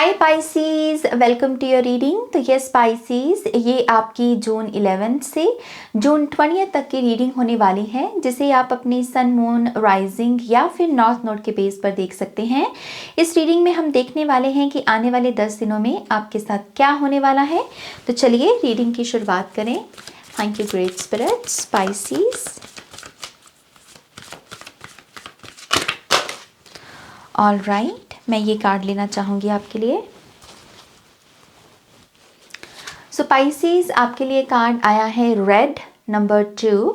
Hi Pisces, welcome to your reading. तो yes Pisces, ये आपकी जून 11 से जून 20 तक की रीडिंग होने वाली है, जिसे आप अपनी सन, मून, राइजिंग या फिर नॉर्थ नोड के बेस पर देख सकते हैं। इस रीडिंग में हम देखने वाले हैं कि आने वाले 10 दिनों में आपके साथ क्या होने वाला है। तो चलिए रीडिंग की शुरुआत करें। Thank you great spirits Pisces. All right, मैं ये कार्ड लेना चाहूँगी आपके लिए। सो पाइसीज, आपके लिए कार्ड आया है red number 2,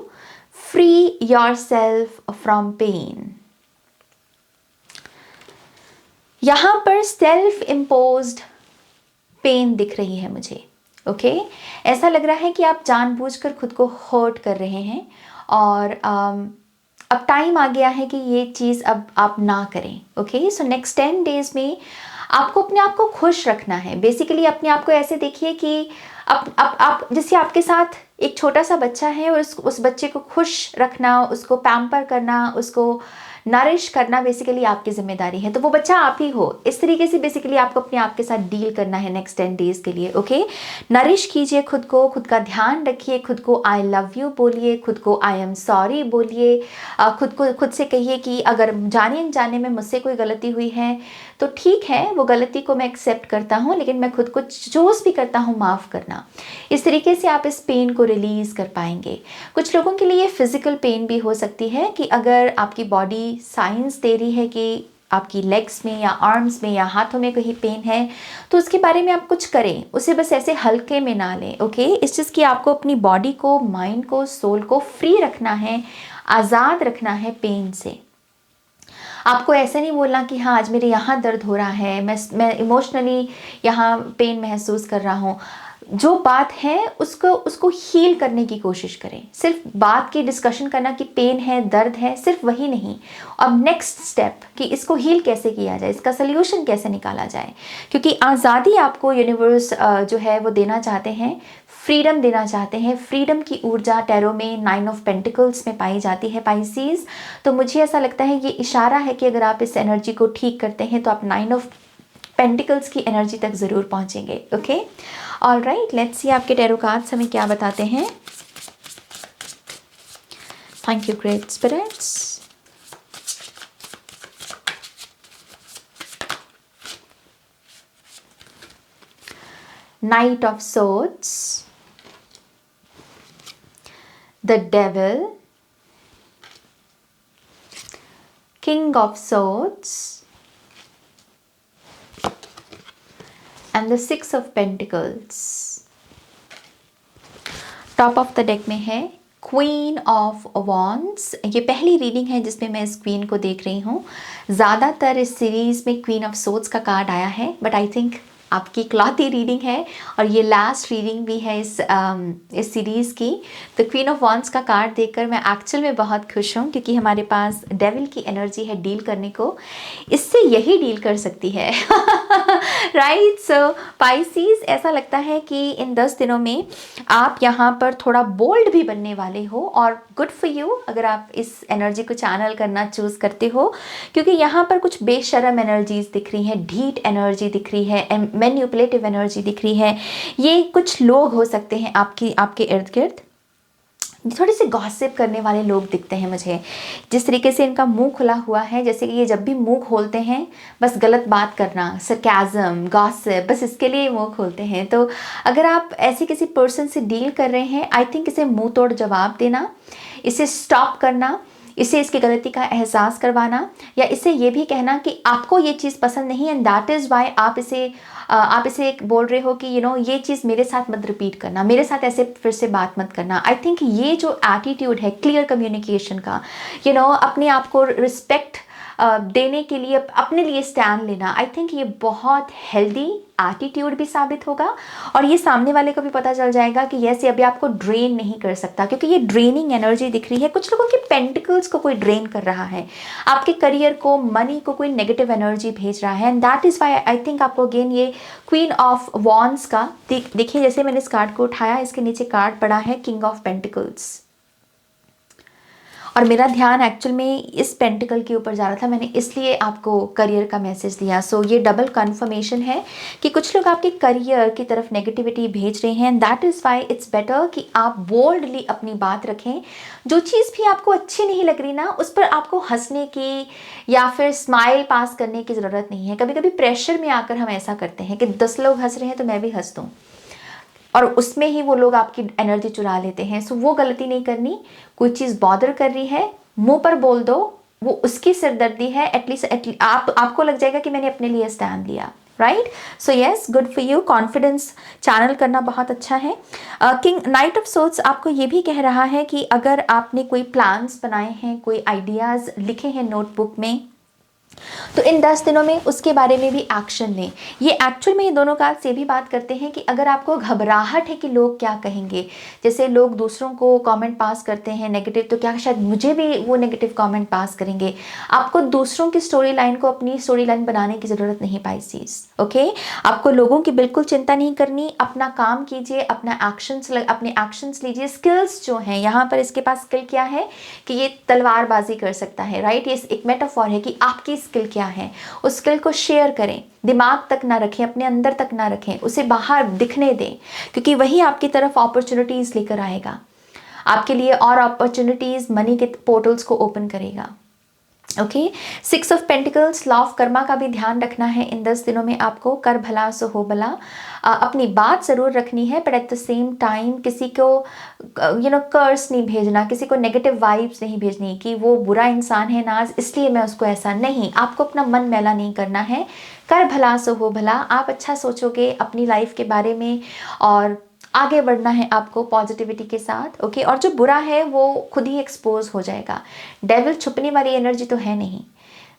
free yourself from pain. यहाँ पर सेल्फ इम्पोज्ड पेन दिख रही है मुझे। ओके, ऐसा लग रहा है कि आप जानबूझकर खुद को हर्ट कर रहे हैं और अब टाइम आ गया है कि ये चीज़ अब आप ना करें। ओके, सो नेक्स्ट 10 डेज में आपको अपने आप को खुश रखना है। बेसिकली अपने आप को ऐसे देखिए कि आप जैसे आपके साथ एक छोटा सा बच्चा है और उस बच्चे को खुश रखना, उसको पैम्पर करना, उसको नरिश करना बेसिकली आपकी जिम्मेदारी है। तो वो बच्चा आप ही हो। इस तरीके से बेसिकली आपको अपने आप के साथ डील करना है नेक्स्ट 10 डेज के लिए। ओके, नरिश कीजिए खुद को, खुद का ध्यान रखिए, खुद को आई लव यू बोलिए, खुद को आई एम सॉरी बोलिए, खुद से कहिए कि अगर जाने अनजाने में मुझसे कोई गलती हुई है तो ठीक है, वो गलती को मैं एक्सेप्ट करता हूँ, लेकिन मैं खुद को चूज़ भी करता हूँ माफ़ करना। इस तरीके से आप इस पेन को रिलीज़ कर पाएंगे। कुछ लोगों के लिए फिजिकल पेन भी हो सकती है कि अगर आपकी बॉडी साइंस दे रही है कि आपकी लेग्स में या आर्म्स में या हाथों में कहीं पेन है, तो उसके बारे में आप कुछ करें, उसे बस ऐसे हल्के में ना लें। ओके, इस चीज़ की आपको अपनी बॉडी को, माइंड को, सोल को फ्री रखना है, आज़ाद रखना है पेन से। आपको ऐसे नहीं बोलना कि हाँ आज मेरे यहाँ दर्द हो रहा है, मैं इमोशनली यहाँ पेन महसूस कर रहा हूँ। जो बात है उसको हील करने की कोशिश करें। सिर्फ बात की डिस्कशन करना कि पेन है, दर्द है, सिर्फ वही नहीं। अब नेक्स्ट स्टेप कि इसको हील कैसे किया जाए, इसका सल्यूशन कैसे निकाला जाए, क्योंकि आज़ादी आपको यूनिवर्स जो है वो देना चाहते हैं, फ्रीडम देना चाहते हैं। फ्रीडम की ऊर्जा टैरो में 9 ऑफ पेंटिकल्स में पाई जाती है पाइसीज। तो मुझे ऐसा लगता है ये इशारा है कि अगर आप इस एनर्जी को ठीक करते हैं तो आप 9 ऑफ पेंटिकल्स की एनर्जी तक ज़रूर पहुंचेंगे। Okay, all right, let's see आपके टैरो कार्ड्स हमें क्या बताते हैं। Thank you great spirits. Knight of swords, the devil, king of swords and the 6 of pentacles। Top of the deck में है क्वीन ऑफ वॉन्ड्स। ये पहली रीडिंग है जिसमें मैं इस क्वीन को देख रही हूँ। ज़्यादातर इस सीरीज़ में क्वीन ऑफ सोर्ड्स का कार्ड आया है, बट आई थिंक आपकी इकलौती रीडिंग है और ये लास्ट रीडिंग भी है इस सीरीज़ की। तो क्वीन ऑफ वॉन्ड्स का कार्ड देखकर मैं एक्चुअल में बहुत खुश हूँ, क्योंकि हमारे पास डेविल की एनर्जी है डील करने को। इससे यही डील कर सकती है राइट। सो पाइसीज, ऐसा लगता है कि इन 10 दिनों में आप यहाँ पर थोड़ा बोल्ड भी बनने वाले हो, और गुड फॉर यू अगर आप इस एनर्जी को चैनल करना चूज़ करते हो, क्योंकि यहाँ पर कुछ बेशर्म एनर्जीज दिख रही हैं, ढीठ एनर्जी दिख रही है, मैन्युपुलेटिव एनर्जी दिख रही है। ये कुछ लोग हो सकते हैं आपके इर्द गिर्द, थोड़े से गॉसिप करने वाले लोग दिखते हैं मुझे। जिस तरीके से इनका मुंह खुला हुआ है, जैसे कि ये जब भी मुंह खोलते हैं बस गलत बात करना, सरकाज़म, गॉसिप, बस इसके लिए मुंह खोलते हैं। तो अगर आप ऐसे किसी पर्सन से डील कर रहे हैं, आई थिंक इसे मुंह तोड़ जवाब देना, इसे स्टॉप करना, इसे इसकी गलती का एहसास करवाना, या इसे ये भी कहना कि आपको ये चीज़ पसंद नहीं एंड दैट इज़ वाई आप इसे बोल रहे हो कि ये चीज़ मेरे साथ मत रिपीट करना, मेरे साथ ऐसे फिर से बात मत करना। आई थिंक ये जो एटीट्यूड है क्लियर कम्युनिकेशन का, अपने आप को रिस्पेक्ट देने के लिए, अपने लिए स्टैंड लेना, आई थिंक ये बहुत हेल्दी एटीट्यूड भी साबित होगा। और ये सामने वाले को भी पता चल जाएगा कि ये अभी आपको ड्रेन नहीं कर सकता, क्योंकि ये ड्रेनिंग एनर्जी दिख रही है। कुछ लोगों के पेंटिकल्स को कोई ड्रेन कर रहा है, आपके करियर को, मनी को कोई नेगेटिव एनर्जी भेज रहा है, and that is why I think आपको अगेन ये क्वीन ऑफ वॉन्ड्स का देखिए, जैसे मैंने इस कार्ड को उठाया, इसके नीचे कार्ड पड़ा है किंग ऑफ पेंटिकल्स। और मेरा ध्यान एक्चुअल में इस पेंटिकल के ऊपर जा रहा था, मैंने इसलिए आपको करियर का मैसेज दिया। सो ये डबल कन्फर्मेशन है कि कुछ लोग आपके करियर की तरफ नेगेटिविटी भेज रहे हैं। That is why it's better कि आप बोल्डली अपनी बात रखें। जो चीज़ भी आपको अच्छी नहीं लग रही ना, उस पर आपको हंसने की या फिर स्माइल पास करने की ज़रूरत नहीं है। कभी कभी प्रेशर में आकर हम ऐसा करते हैं कि 10 लोग हंस रहे हैं तो मैं भी हंस दूँ, और उसमें ही वो लोग आपकी एनर्जी चुरा लेते हैं। सो वो गलती नहीं करनी। कोई चीज़ बॉदर कर रही है, मुंह पर बोल दो, वो उसकी सिरदर्दी है। एटलीस्ट आपको लग जाएगा कि मैंने अपने लिए स्टैंड लिया, right. So yes, good for you. Confidence channel करना बहुत अच्छा है। किंग नाइट ऑफ सोर्ड्स आपको ये भी कह रहा है कि अगर आपने कोई प्लान्स बनाए हैं, कोई आइडियाज़ लिखे हैं नोटबुक में, तो इन 10 दिनों में उसके बारे में भी एक्शन लें। ये एक्चुअल में ये दोनों कार्ड्स ये भी बात करते हैं कि अगर आपको घबराहट है कि लोग क्या कहेंगे, जैसे लोग दूसरों को कमेंट पास करते हैं नेगेटिव, तो क्या शायद मुझे भी वो नेगेटिव कमेंट पास करेंगे। आपको दूसरों की स्टोरी लाइन को अपनी स्टोरी लाइन बनाने की ज़रूरत नहीं पाइसीज, ओके। आपको लोगों की बिल्कुल चिंता नहीं करनी। अपना काम कीजिए, अपने एक्शंस लीजिए। स्किल्स जो हैं यहाँ पर, इसके पास स्किल क्या है कि ये तलवारबाजी कर सकता है, राइट। ये एक मेटाफॉर है कि आपकी स्किल क्या है, उस स्किल को शेयर करें। दिमाग तक ना रखें, अपने अंदर तक ना रखें, उसे बाहर दिखने दें, क्योंकि वही आपकी तरफ अपॉर्चुनिटीज़ लेकर आएगा, आपके लिए और अपॉर्चुनिटीज़, मनी के पोर्टल्स को ओपन करेगा, okay. 6 of pentacles, law of Karma का भी ध्यान रखना है इन 10 दिनों में आपको। कर भला सो हो भला। अपनी बात ज़रूर रखनी है, but at the same time किसी को कर्स नहीं भेजना, किसी को नेगेटिव वाइब्स नहीं भेजनी कि वो बुरा इंसान है नाज, इसलिए मैं उसको ऐसा नहीं। आपको अपना मन मैला नहीं करना है। कर भला सो हो भला। आप अच्छा सोचोगे अपनी लाइफ के बारे में और आगे बढ़ना है आपको पॉजिटिविटी के साथ, ओके। और जो बुरा है वो खुद ही एक्सपोज हो जाएगा। डेविल छुपने वाली एनर्जी तो है नहीं,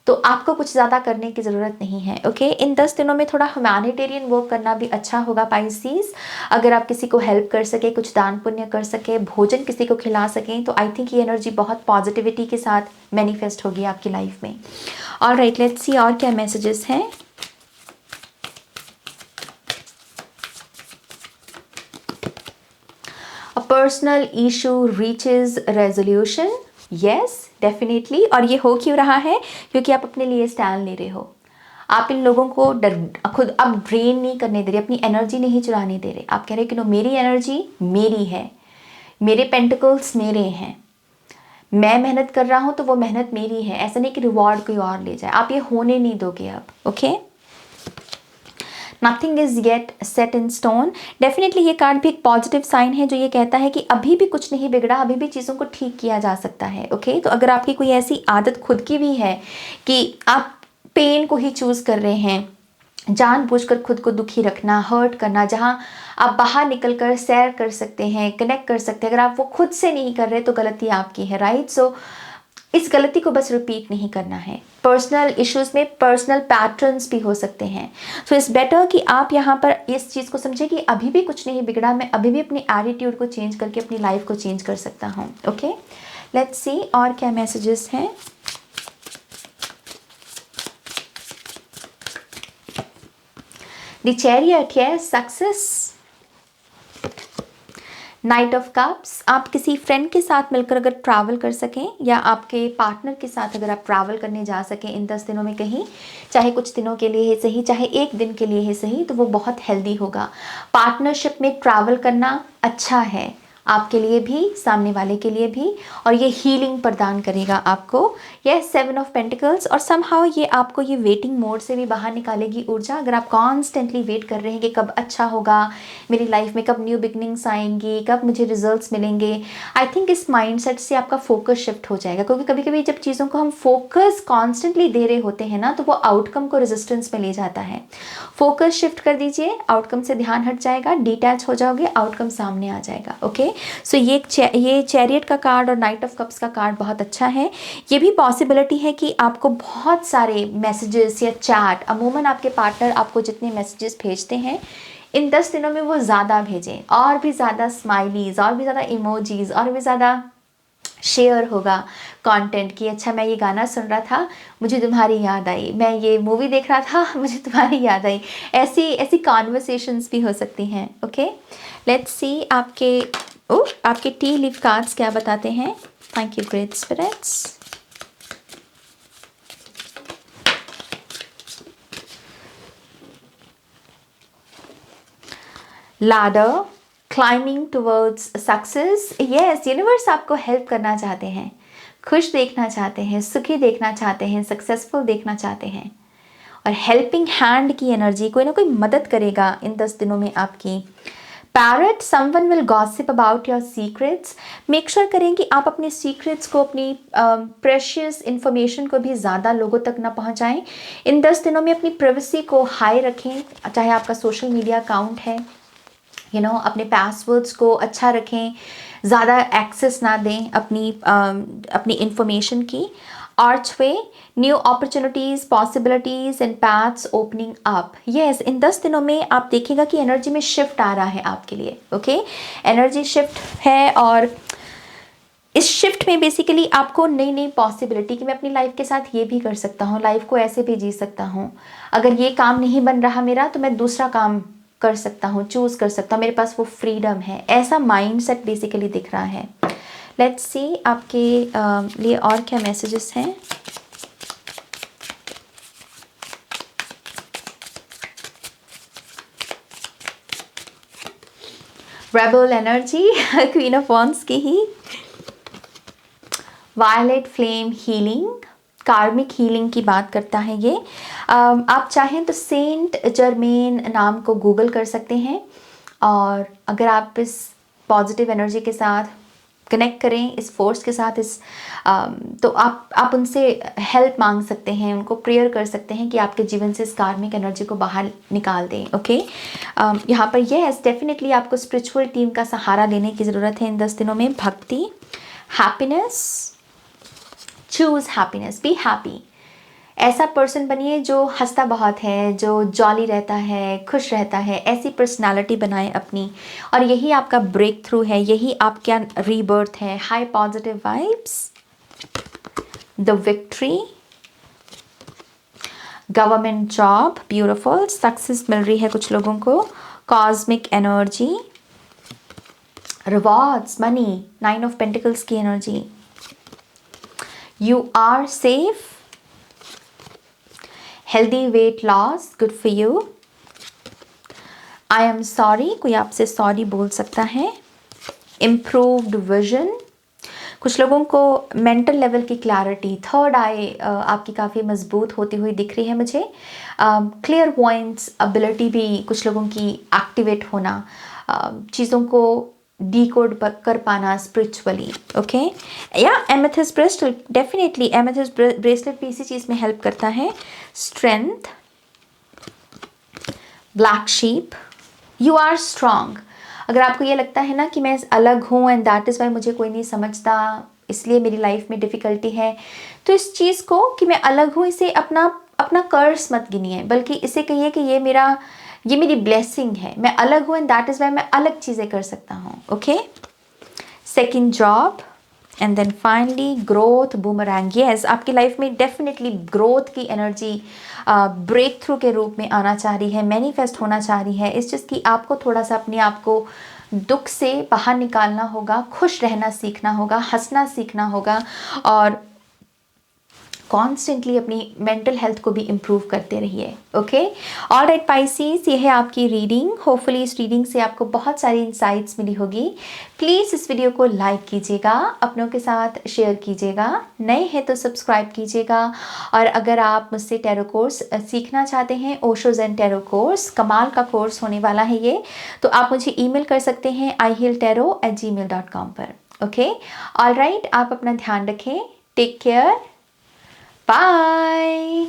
तो आपको कुछ ज़्यादा करने की ज़रूरत नहीं है, ओके। इन 10 दिनों में थोड़ा ह्यूमैनिटेरियन वर्क करना भी अच्छा होगा पाइसीज। अगर आप किसी को हेल्प कर सके, कुछ दान पुण्य कर सके, भोजन किसी को खिला सकें, तो आई थिंक ये एनर्जी बहुत पॉजिटिविटी के साथ मैनिफेस्ट होगी आपकी लाइफ में। ऑलराइट, लेट्स सी और क्या मैसेजेस हैं। A personal issue reaches resolution. Yes, definitely. और ये हो क्यों रहा है? क्योंकि आप अपने लिए स्टैंड ले रहे हो। आप इन लोगों को खुद अब ड्रेन नहीं करने दे रहे, अपनी एनर्जी नहीं चुराने दे रहे। आप कह रहे हो कि नो, मेरी एनर्जी मेरी है, मेरे पेंटिकल्स मेरे हैं, मैं मेहनत कर रहा हूँ तो वो मेहनत मेरी है। ऐसा नहीं कि रिवॉर्ड कोई और ले जाए। आप ये होने नहीं दोगे अब, okay. Nothing is yet set in stone. Definitely ये कार्ड भी एक पॉजिटिव साइन है जो ये कहता है कि अभी भी कुछ नहीं बिगड़ा, अभी भी चीज़ों को ठीक किया जा सकता है, ओके। तो अगर आपकी कोई ऐसी आदत खुद की भी है कि आप पेन को ही चूज़ कर रहे हैं, जानबूझकर खुद को दुखी रखना, हर्ट करना, जहाँ आप बाहर निकलकर सैर कर सकते हैं, कनेक्ट कर सकते हैं, अगर आप वो खुद से नहीं कर रहे तो गलती आपकी है, राइट। सो इस गलती को बस रिपीट नहीं करना है। पर्सनल इश्यूज में पर्सनल पैटर्न्स भी हो सकते हैं। सो इट्स बेटर कि आप यहाँ पर इस चीज़ को समझें कि अभी भी कुछ नहीं बिगड़ा, मैं अभी भी अपनी एटीट्यूड को चेंज करके अपनी लाइफ को चेंज कर सकता हूँ, ओके। लेट्स सी और क्या मैसेजेस हैं। The chariot, yes, success. Night of cups, आप किसी फ्रेंड के साथ मिलकर अगर ट्रैवल कर सकें या आपके पार्टनर के साथ अगर आप ट्रैवल करने जा सकें इन 10 दिनों में कहीं, चाहे कुछ दिनों के लिए है सही, चाहे एक दिन के लिए है सही, तो वो बहुत हेल्दी होगा। पार्टनरशिप में ट्रैवल करना अच्छा है आपके लिए भी, सामने वाले के लिए भी, और ये हीलिंग प्रदान करेगा आपको। यह 7 ऑफ पेंटिकल्स, और समहाउ ये आपको ये वेटिंग मोड से भी बाहर निकालेगी ऊर्जा। अगर आप कॉन्स्टेंटली वेट कर रहे हैं कि कब अच्छा होगा मेरी लाइफ में, कब न्यू बिगनिंग्स आएंगी, कब मुझे रिजल्ट्स मिलेंगे, आई थिंक इस माइंडसेट से आपका फोकस शिफ्ट हो जाएगा। क्योंकि कभी कभी जब चीज़ों को हम फोकस कॉन्स्टेंटली दे रहे होते हैं ना, तो वो आउटकम को रेजिस्टेंस में ले जाता है। फोकस शिफ्ट कर दीजिए, आउटकम से ध्यान हट जाएगा, डिटैच हो जाओगे, आउटकम सामने आ जाएगा, ओके। सो ये चैरियट का कार्ड और नाइट ऑफ कप्स का कार्ड बहुत अच्छा है। ये भी पॉसिबिलिटी है कि आपको बहुत सारे मैसेजेस या चैट, अमूमन आपके पार्टनर आपको जितने मैसेजेस भेजते हैं इन 10 दिनों में वो ज़्यादा भेजें, और भी ज़्यादा स्माइलीज, और भी ज़्यादा इमोजीज, और भी ज़्यादा शेयर होगा कंटेंट कि अच्छा मैं ये गाना सुन रहा था, मुझे तुम्हारी याद आई, मैं ये मूवी देख रहा था, मुझे तुम्हारी याद आई। ऐसी कॉन्वर्सेशंस भी हो सकती हैं, ओके। लेट्स सी आपके ओह, आपके टी लीफ कार्ड्स क्या बताते हैं? Thank you great spirits. Ladder, climbing towards success. Yes, universe आपको हेल्प करना चाहते हैं, खुश देखना चाहते हैं, सुखी देखना चाहते हैं, सक्सेसफुल देखना चाहते हैं। और हेल्पिंग हैंड की एनर्जी, कोई ना कोई मदद करेगा इन 10 दिनों में आपकी। Parrot, someone will gossip about your secrets. Make sure करें कि आप अपने सीक्रेट्स को, अपनी प्रेशियस इंफॉर्मेशन को भी ज़्यादा लोगों तक ना पहुंचाएं। इन 10 दिनों में अपनी प्राइवेसी को हाई रखें, चाहे आपका सोशल मीडिया अकाउंट है, अपने पासवर्ड्स को अच्छा रखें, ज़्यादा एक्सेस ना दें अपनी इंफॉर्मेशन की। Archway, new opportunities, possibilities and paths opening up. Yes, इन 10 दिनों में आप देखिएगा कि एनर्जी में शिफ्ट आ रहा है आपके लिए। ओके, एनर्जी शिफ्ट है और इस शिफ्ट में बेसिकली आपको नई नई पॉसिबिलिटी कि मैं अपनी लाइफ के साथ ये भी कर सकता हूँ, लाइफ को ऐसे भी जी सकता हूँ, अगर ये काम नहीं बन रहा मेरा तो मैं दूसरा काम कर सकता हूँ, चूज़ कर सकता हूँ, मेरे पास वो फ्रीडम है, ऐसा माइंडसेट बेसिकली दिख रहा है। लेट्स सी आपके लिए और क्या मैसेजेस हैं। Rebel energy, queen of wands की ही। वायलेट फ्लेम हीलिंग, कार्मिक हीलिंग की बात करता है ये। आप चाहें तो सेंट जर्मेन नाम को गूगल कर सकते हैं, और अगर आप इस पॉजिटिव एनर्जी के साथ कनेक्ट करें, इस फोर्स के साथ, तो आप उनसे हेल्प मांग सकते हैं, उनको प्रेयर कर सकते हैं कि आपके जीवन से इस कार्मिक एनर्जी को बाहर निकाल दें। ओके, यहाँ पर यस, डेफिनेटली आपको स्पिरिचुअल टीम का सहारा लेने की ज़रूरत है इन 10 दिनों में। भक्ति, happiness, choose happiness, be happy. ऐसा पर्सन बनिए जो हंसता बहुत है, जो जॉली रहता है, खुश रहता है, ऐसी पर्सनालिटी बनाएं अपनी, और यही आपका ब्रेक थ्रू है, यही आपका रीबर्थ है। High positive vibes, the victory, government job, beautiful, success मिल रही है कुछ लोगों को। Cosmic energy, rewards, money, 9 of pentacles की energy. You are safe, healthy weight loss, good for you. I am sorry, कोई आपसे सॉरी बोल सकता है। इम्प्रूव्ड विजन, कुछ लोगों को मेंटल लेवल की क्लैरिटी, थर्ड आई आपकी काफ़ी मजबूत होती हुई दिख रही है मुझे। क्लियर वॉइंस एबिलिटी भी कुछ लोगों की एक्टिवेट होना, चीज़ों को डीकोड कर पाना स्पिरिचुअली। ओके, या amethyst bracelet, definitely amethyst bracelet भी इसी चीज़ में हेल्प करता है। Strength, black sheep, you are strong. अगर आपको ये लगता है ना कि मैं अलग हूँ एंड दैट इज़ वाई मुझे कोई नहीं समझता, इसलिए मेरी लाइफ में डिफ़िकल्टी है, तो इस चीज़ को कि मैं अलग हूँ, इसे अपना कर्स मत गिनिए, बल्कि इसे कहिए कि ये मेरी ब्लेसिंग है, मैं अलग हूँ एंड दैट इज़ वाई मैं अलग चीज़ें कर सकता हूँ। Okay, second job, and then finally growth, boomerang. Yes, आपकी लाइफ में डेफिनेटली ग्रोथ की एनर्जी ब्रेक थ्रू के रूप में आना चाह रही है, मैनिफेस्ट होना चाह रही है। इस चीज़ की आपको थोड़ा सा अपने आप को दुख से बाहर निकालना होगा, खुश रहना सीखना होगा, हंसना सीखना होगा, और कॉन्स्टेंटली अपनी मेंटल हेल्थ को भी इम्प्रूव करते रहिए। ओके, ऑल राइट पाइसीज, ये है आपकी रीडिंग। होपफुली इस रीडिंग से आपको बहुत सारी इंसाइट्स मिली होगी। प्लीज़ इस वीडियो को लाइक कीजिएगा, अपनों के साथ शेयर कीजिएगा, नए हैं तो सब्सक्राइब कीजिएगा। और अगर आप मुझसे टैरो कोर्स सीखना चाहते हैं, ओशो ज़ेन टैरो कोर्स, कमाल का कोर्स होने वाला है ये, तो आप मुझे ईमेल कर सकते हैं ihealtarot@gmail.com पर। ओके, ऑल राइट, आप अपना ध्यान रखें, टेक केयर, बाय।